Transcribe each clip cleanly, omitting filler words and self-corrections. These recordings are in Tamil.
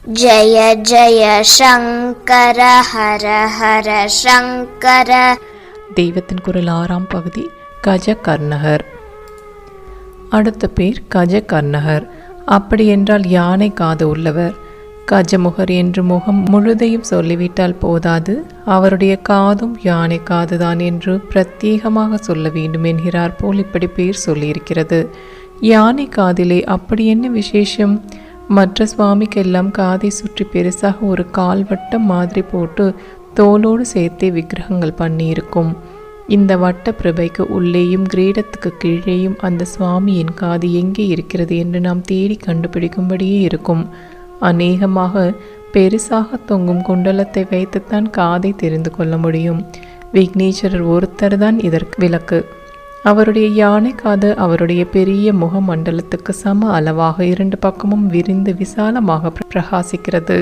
ஜய ஜய சங்கர ஹர ஹர சங்கர. தெய்வத்தின் குரல் 6ஆம் பகுதி. கஜகர்ணகர். அடுத்த பேர் கஜகர்ணகர். அப்படி என்றால் யானை காது உள்ளவர். கஜமுகர் என்று முகம் முழுதையும் சொல்லிவிட்டால் போதாது, அவருடைய காதும் யானை காதுதான் என்று பிரத்யேகமாக சொல்ல வேண்டும் என்கிறார் போல் இப்படி பேர் சொல்லியிருக்கிறது. யானை காதிலே அப்படி என்ன விசேஷம்? மற்ற சுவாமிக்கெல்லாம் காதை சுற்றி பெருசாக ஒரு கால்வட்டம் மாதிரி போட்டு தோலோடு சேர்த்தே விக்கிரகங்கள் பண்ணியிருக்கும். இந்த வட்ட பிரபைக்கு உள்ளேயும் கிரீடத்துக்கு கீழேயும் அந்த சுவாமியின் காது எங்கே இருக்கிறது என்று நாம் தேடி கண்டுபிடிக்கும்படியே இருக்கும். அநேகமாக பெருசாக தொங்கும் குண்டலத்தை வைத்துத்தான் காதை தெரிந்து கொள்ள முடியும். விக்னேஸ்வரர் ஒருத்தர் தான் இதற்கு விளக்கு. அவருடைய யானை காது அவருடைய பெரிய முக மண்டலத்துக்கு சம அளவாக 2 பக்கமும் விரிந்து விசாலமாக பிரகாசிக்கிறது.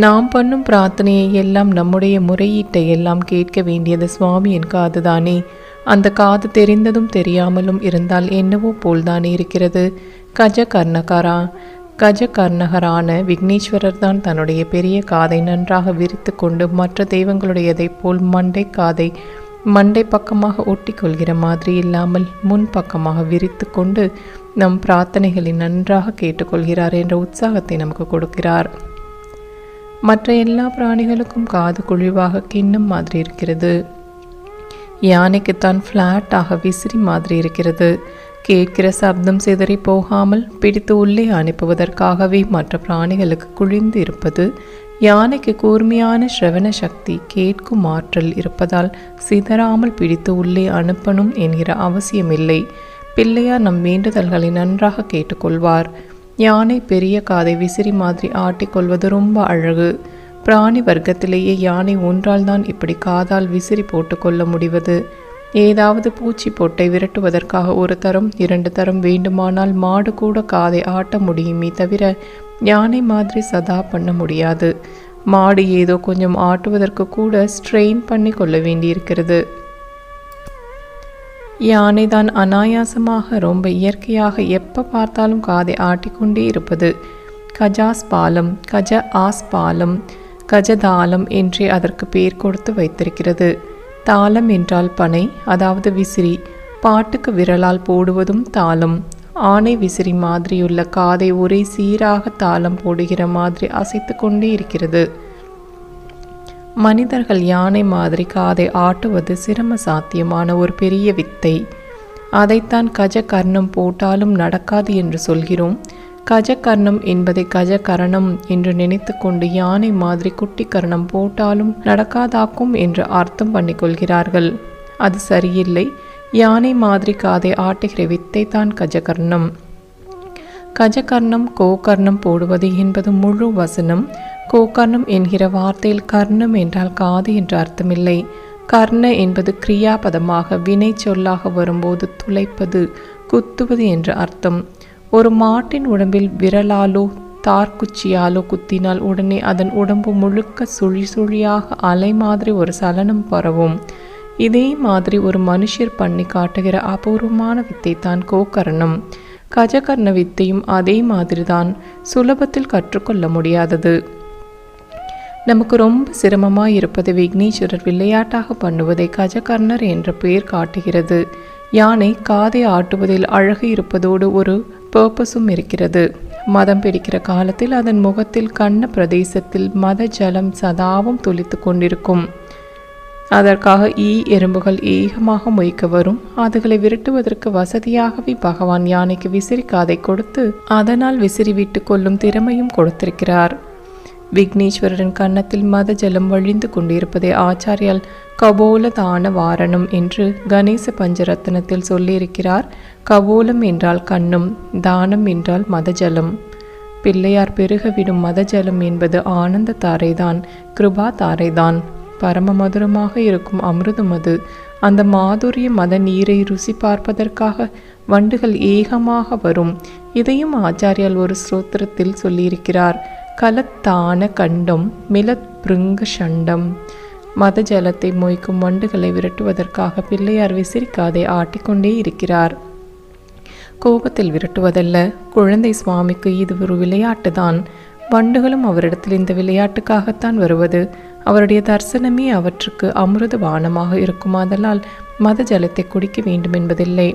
நாம் பண்ணும் பிரார்த்தனையை எல்லாம், நம்முடைய முறையீட்டை எல்லாம் கேட்க வேண்டியது சுவாமியின் காதுதானே. அந்த காது தெரிந்ததும் தெரியாமலும் இருந்தால் என்னவோ போல்தானே இருக்கிறது. கஜகர்ணகரான விக்னேஸ்வரர் தான் தன்னுடைய பெரிய காதை நன்றாக விரித்து கொண்டு மற்ற தெய்வங்களுடையதை போல் மண்டை பக்கமாக ஒட்டி கொள்கிற மாதிரி இல்லாமல் முன் பக்கமாக விரித்து கொண்டு நம் பிரார்த்தனைகளை நன்றாக கேட்டுக்கொள்கிறார் என்ற உற்சாகத்தை நமக்கு கொடுக்கிறார். மற்ற எல்லா பிராணிகளுக்கும் காது குழிவாக கிண்ணம் மாதிரி இருக்கிறது. யானைக்குத்தான் ஃப்ளாட்டாக விசிறி மாதிரி இருக்கிறது. கேட்கிற சப்தம் சிதறி போகாமல் பிடித்து உள்ளே அனுப்புவதற்காகவே மற்ற பிராணிகளுக்கு குழிந்து இருப்பது. யானைக்கு கூர்மையான ஸ்ரவண சக்தி, கேட்கும் ஆற்றல் இருப்பதால் சிதறாமல் பிடித்து உள்ளே அனுப்பணும் என்கிற அவசியமில்லை. பிள்ளையார் நம் வேண்டுதல்களை நன்றாக கேட்டுக்கொள்வார். யானை பெரிய காதை விசிறி மாதிரி ஆட்டிக்கொள்வது ரொம்ப அழகு. பிராணி வர்க்கத்திலேயே யானை ஒன்றால் தான் இப்படி காதால் விசிறி போட்டு கொள்ள முடிவது. ஏதாவது பூச்சி பொட்டை விரட்டுவதற்காக 1 தரம் 2 தரம் வேண்டுமானால் மாடு கூட காதை ஆட்ட முடியுமே தவிர யானை மாதிரி சதா பண்ண முடியாது. மாடு ஏதோ கொஞ்சம் ஆட்டுவதற்கு கூட ஸ்ட்ரெயின் பண்ணி கொள்ள வேண்டியிருக்கிறது. யானை தான் அனாயாசமாக ரொம்ப இயற்கையாக எப்போ பார்த்தாலும் காதை ஆட்டிக்கொண்டே இருப்பது. கஜாஸ்பாலம், கஜ ஆஸ்பாலம், கஜதாளம் என்றே அதற்கு பேர் கொடுத்து வைத்திருக்கிறது. தாளம் என்றால் பனை, அதாவது விசிறி. பாட்டுக்கு விரலால் போடுவதும் தாளம். ஆனை விசிறி மாதிரியுள்ள காதை ஒரே சீராக தாளம் போடுகிற மாதிரி அசைத்து கொண்டே இருக்கிறது. மனிதர்கள் யானை மாதிரி காதை ஆட்டுவது சிரம சாத்தியமான ஒரு பெரிய வித்தை. அதைத்தான் கஜகர்ணம் போட்டாலும் நடக்காது என்று சொல்கிறோம். கஜகர்ணம் என்பதை கஜகரணம் என்று நினைத்து கொண்டு யானை மாதிரி குட்டி கர்ணம் போட்டாலும் நடக்காதாக்கும் என்று அர்த்தம் பண்ணிக்கொள்கிறார்கள். அது சரியில்லை. யானை மாதிரி காதை ஆட்டுகிற வித்தை தான் கஜகர்ணம். கஜகர்ணம் கோகர்ணம் போடுவது என்பது முழு வசனம். கோகர்ணம் என்கிற வார்த்தையில் கர்ணம் என்றால் காது என்று அர்த்தமில்லை. கர்ண என்பது கிரியாபதமாக வினை சொல்லாக வரும்போது துளைப்பது, குத்துவது என்ற அர்த்தம். ஒரு மாட்டின் உடம்பில் விரலாலோ தார்குச்சியாலோ குத்தினால் உடனே அதன் உடம்பு முழுக்க சுழியாக அலை மாதிரி ஒரு சலனம் பரவும். இதே மாதிரி ஒரு மனுஷர் பண்ணி காட்டுகிற அபூர்வமான வித்தை தான் கோகர்ணம். கஜகர்ண வித்தையும் அதே மாதிரிதான், சுலபத்தில் கற்றுக்கொள்ள முடியாதது. நமக்கு ரொம்ப சிரமமாக இருப்பது விக்னேஸ்வரர் விளையாட்டாக பண்ணுவதை கஜகர்ணர் என்ற பெயர் காட்டுகிறது. யானை காதை ஆட்டுவதில் அழகு இருப்பதோடு ஒரு பர்பஸும் இருக்கிறது. மதம் பிடிக்கிற காலத்தில் அதன் முகத்தில் கண்ண பிரதேசத்தில் மத ஜலம் சதாவும் துளித்து கொண்டிருக்கும். அதற்காக எறும்புகள் ஏகமாக மொய்க்க வரும். அதுகளை விரட்டுவதற்கு வசதியாகவே பகவான் யானைக்கு விசிறி காதை கொடுத்து அதனால் விசிறி விட்டு கொள்ளும் திறமையும் கொடுத்திருக்கிறார். விக்னேஸ்வரரின் கன்னத்தில் மத ஜலம் வழிந்து கொண்டிருப்பதை ஆச்சாரியால் கபோல தான வாரணம் என்று கணேச பஞ்சரத்னத்தில் சொல்லியிருக்கிறார். கபோலம் என்றால் கண்ணும், தானம் என்றால் மதஜலம். பிள்ளையார் பெருகவிடும் மதஜலம் என்பது ஆனந்த தாரைதான், கிருபா தாரைதான். பரம மதுரமாக இருக்கும் அமிர்தம் அது. அந்த மாதுரிய மத நீரை ருசி பார்ப்பதற்காக வண்டுகள் ஏகமாக வரும். இதையும் ஆச்சாரியால் ஒரு ஸ்தோத்திரத்தில் சொல்லியிருக்கிறார். கலத்தான கண்டம் மிலத் பிருங்க சண்டம். மத ஜலத்தை மொய்க்கும் வண்டுகளை விரட்டுவதற்காக பிள்ளையார் விசிறிக்காதை ஆட்டிக்கொண்டே இருக்கிறார். கோபத்தில் விரட்டுவதல்ல. குழந்தை சுவாமிக்கு இது ஒரு விளையாட்டுதான். வண்டுகளும் அவரிடத்தில் இந்த விளையாட்டுக்காகத்தான் வருவது. அவருடைய தரிசனமே அவற்றுக்கு அமிர்த பானமாக இருக்குமாதலால் மத ஜலத்தை குடிக்க வேண்டும் என்பதில்லை.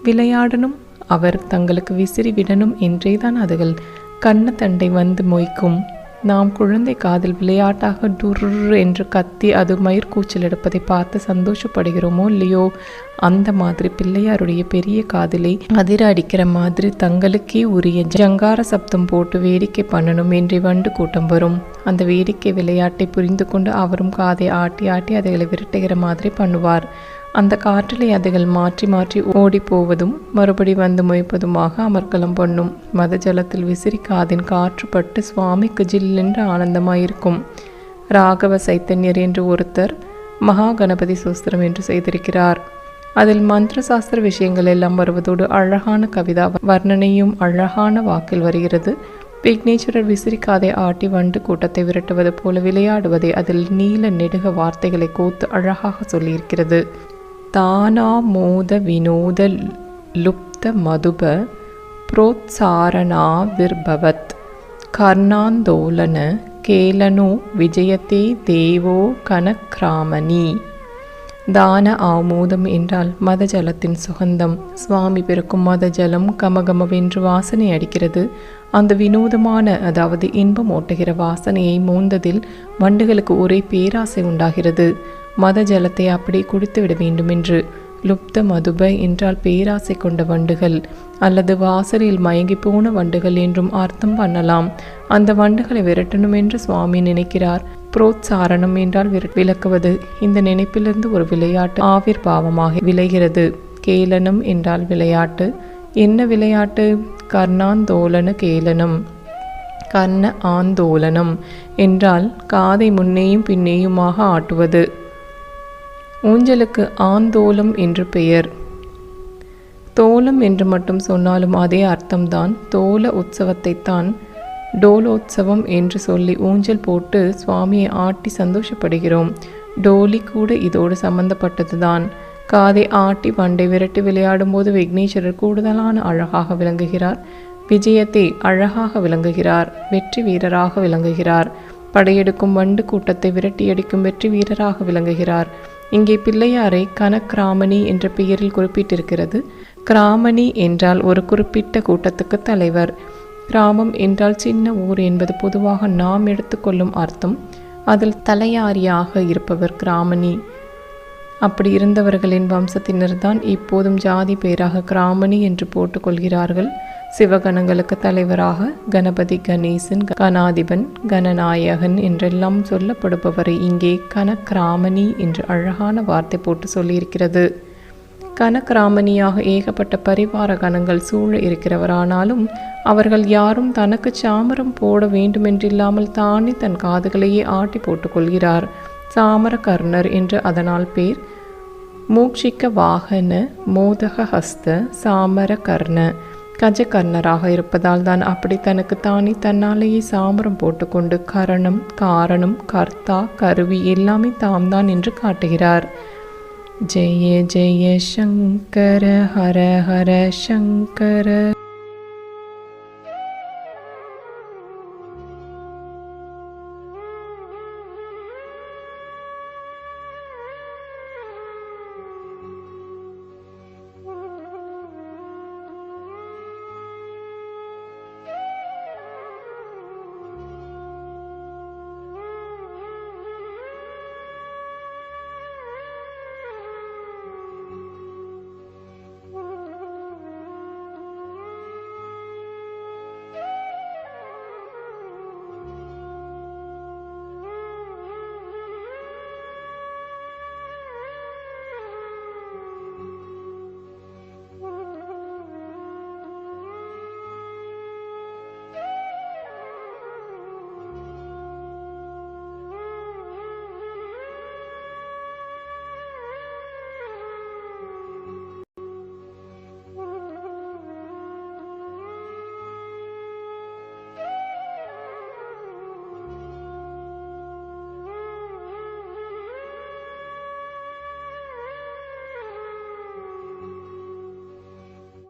விளையாடணும், அவர் தங்களுக்கு விசிறி விடணும் என்றேதான் அதுகள் கண்ணத்தண்டை வந்து மொய்க்கும். நாம் குழந்தை காதில் விளையாட்டாக டுர் என்று கத்தி அது மயிர்கூச்சல் எடுப்பதை பார்த்து சந்தோஷப்படுகிறோமோ இல்லையோ, அந்த மாதிரி பிள்ளையாருடைய பெரிய காதிலை அதிர அடிக்கிற மாதிரி தங்களுக்கே உரிய ஜங்கார சப்தம் போட்டு வேடிக்கை பண்ணணும் என்று வண்டு கூட்டம் வரும். அந்த வேடிக்கை விளையாட்டை புரிந்து கொண்டு அவரும் காதை ஆட்டி ஆட்டி அதுகளை விரட்டுகிற மாதிரி பண்ணுவார். அந்த காற்றிலே அதுகள் மாற்றி மாற்றி ஓடி போவதும் மறுபடி வந்து மொய்ப்பதுமாக அமர்க்கலம் பண்ணும். மத ஜலத்தில் விசிறி காதின் காற்று பட்டு சுவாமிக்கு ஜில்லென்று ஆனந்தமாயிருக்கும். ராகவ சைத்தன்யர் என்று ஒருத்தர் மகா கணபதி சோஸ்திரம் என்று செய்திருக்கிறார். அதில் மந்திர சாஸ்திர விஷயங்கள் எல்லாம் வருவதோடு அழகான கவிதா வர்ணனையும் அழகான வாக்கில் வருகிறது. விக்னேஸ்வரர் விசிறி காதை ஆட்டி வண்டு கூட்டத்தை விரட்டுவது போல விளையாடுவதை அதில் நீல நெடுக வார்த்தைகளை கோத்து அழகாக சொல்லியிருக்கிறது. தானா மோத வினோத லுப்த மதுப புரோத்சாரணா விர்பவத் கர்ணாந்தோலன கேலனோ விஜயத்தே தேவோ கனக்ராமணி. தான ஆமோதம் என்றால் மத ஜலத்தின் சுகந்தம். சுவாமி பிறக்கும் மத ஜலம் கமகமவென்று வாசனை அடிக்கிறது. அந்த வினோதமான, அதாவது இன்பம் ஓட்டுகிற வாசனையை மோந்ததில் வண்டுகளுக்கு ஒரே பேராசை உண்டாகிறது. மத ஜலத்தை அப்படியே குடித்து விட வேண்டுமென்று. லுப்த மதுப என்றால் பேராசை கொண்ட வண்டுகள் அல்லது வாசலில் மயங்கி போன வண்டுகள் என்றும் அர்த்தம் பண்ணலாம். அந்த வண்டுகளை விரட்டணும் என்று சுவாமி நினைக்கிறார். புரோத்சாரணம் என்றால் விளக்குவது. இந்த நினைப்பிலிருந்து ஒரு விளையாட்டு ஆவிர்பாவமாக விளைகிறது. கேலனம் என்றால் விளையாட்டு. என்ன விளையாட்டு? கர்ணாந்தோலன கேலனம். கர்ண ஆந்தோலனம் என்றால் காதை முன்னேயும் பின்னேயுமாக ஆட்டுவது. ஊஞ்சலுக்கு ஆந்தோலம் என்று பெயர். தோலம் என்று மட்டும் சொன்னாலும் அதே அர்த்தம்தான். தோல உற்சவத்தைத்தான் டோலோத்சவம் என்று சொல்லி ஊஞ்சல் போட்டு சுவாமியை ஆட்டி சந்தோஷப்படுகிறோம். டோலி கூட இதோடு சம்பந்தப்பட்டதுதான். காதை ஆட்டி வண்டை விரட்டி விளையாடும் போது விக்னேஸ்வரர் கூடுதலான அழகாக விளங்குகிறார். விஜயத்தை அழகாக விளங்குகிறார். வெற்றி வீரராக விளங்குகிறார். படையெடுக்கும் வண்டு கூட்டத்தை விரட்டியடிக்கும் வெற்றி வீரராக விளங்குகிறார். இங்கே பிள்ளையாரை கனக்ராமணி என்ற பெயரில் குறிப்பிட்டிருக்கிறது. கிராமணி என்றால் ஒரு குறிப்பிட்ட கூட்டத்துக்கு தலைவர். கிராமம் என்றால் சின்ன ஊர் என்பது பொதுவாக நாம் எடுத்துக்கொள்ளும் அர்த்தம். அதில் தலையாரியாக இருப்பவர் கிராமணி. அப்படி இருந்தவர்களின் வம்சத்தினர் தான் இப்போதும் ஜாதி பெயராக கிராமணி என்று போட்டுக்கொள்கிறார்கள். சிவகணங்களுக்கு தலைவராக கணபதி, கணேசன், கணாதிபன், கணநாயகன் என்றெல்லாம் சொல்லப்படுபவரை இங்கே கனக்ராமணி என்று அழகான வார்த்தை போட்டு சொல்லியிருக்கிறது. கனக்ராமணியாக ஏகப்பட்ட பரிவார கணங்கள் சூழ இருக்கிறவரானாலும் அவர்கள் யாரும் தனக்கு சாமரம் போட வேண்டுமென்றில்லாமல் தானே தன் காதுகளையே ஆட்டி போட்டுக்கொள்கிறார். சாமர கர்ணர் என்று அதனால் பேர். மூக்ஷிக்க வாகன மோதக ஹஸ்த சாமர கர்ண கஜகர்ணராக இருப்பதால் தான் அப்படி தனக்கு தானே தன்னாலேயே சாமரம் போட்டுக்கொண்டு கரணம், காரணம், கர்த்தா, கருவி எல்லாமே தாம்தான் என்று காட்டுகிறார். ஜெய ஜெய சங்கர ஹர ஹர சங்கர.